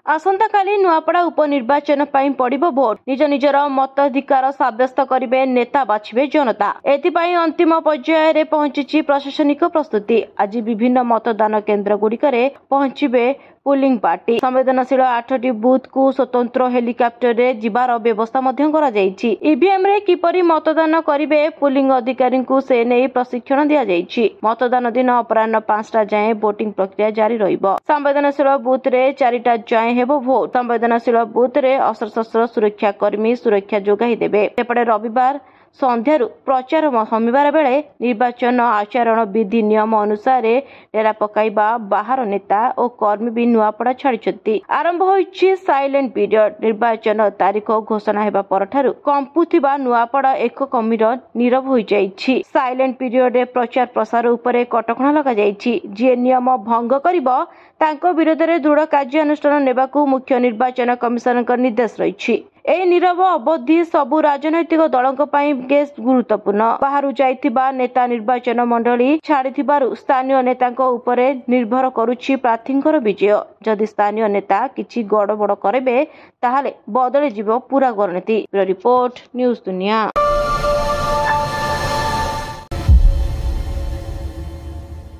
आसंताकाली Nuapada उपनिर्वाचन पड़िबो vote. निज निजर मताधिकार साब्यस्त करिवे, नेता बाछिबे जनता। एथिपाई अंतिम पर्याय रे पहुंची प्रशासनिक प्रस्तुति। आज विभिन्न मतदान केन्द्र गुड़िकरे पहुंचीबे पोलिंग पार्टी। संवेदनशील 8टी बूथ को स्वतंत्र हेलिकॉप्टर रे जिबार व्यवस्था मध्य करा जायछि। ईवीएम रे किपरि मतदान करिवे पोलिंग अधिकारी को से नै प्रशिक्षण दिया जायछि। मतदान दिन अपराह्न 5टा जाए वोटिंग प्रक्रिया जारी रहिबो। संवेदनशील बूथ रे 4टा जाए हेबो भोट। संवेदनशील बूथ रे अस्त्र सुरक्षा कर्मी सुरक्षा जोगाई देबे। एपटे रविवार संध्यारू प्रचार समीबार बेले निर्वाचन आचरण विधि नियम अनुसार डेरा पकाइबा बाहर नेता और कर्मी भी नुआपड़ा छाड़ी। आरंभ होइछि साइलेंट पीरियड। निर्वाचन तारीख घोषणा हेबा परठारू कंपुथिबा नुआपड़ा एक कमीर नीरव होई जाइछि। साइलेंट पीरियड रे प्रचार प्रसार उपरे कटकणा लगा जाइछि। जे नियम भंग करिबो तांको विरोध रे दृढ़ कार्यानुष्ठान नेबाकू मुख्य निर्वाचन कमिशनर निर्देश रहिछि। ए नीरव अवधि सबु राजनैतिक दलों पई बेस गुरुत्वपूर्ण। बाहरु जाइथिबा नेता निर्वाचन मंडली छाड़िथिबारु स्थानीय नेतांको उपरे निर्भर करुछि प्रार्थींकर विजय। जदि स्थानीय नेता किछि गड़बड़ करेबे ताहाले बदली जीवो पूरा गणनीति। रिपोर्ट न्यूज दुनिया।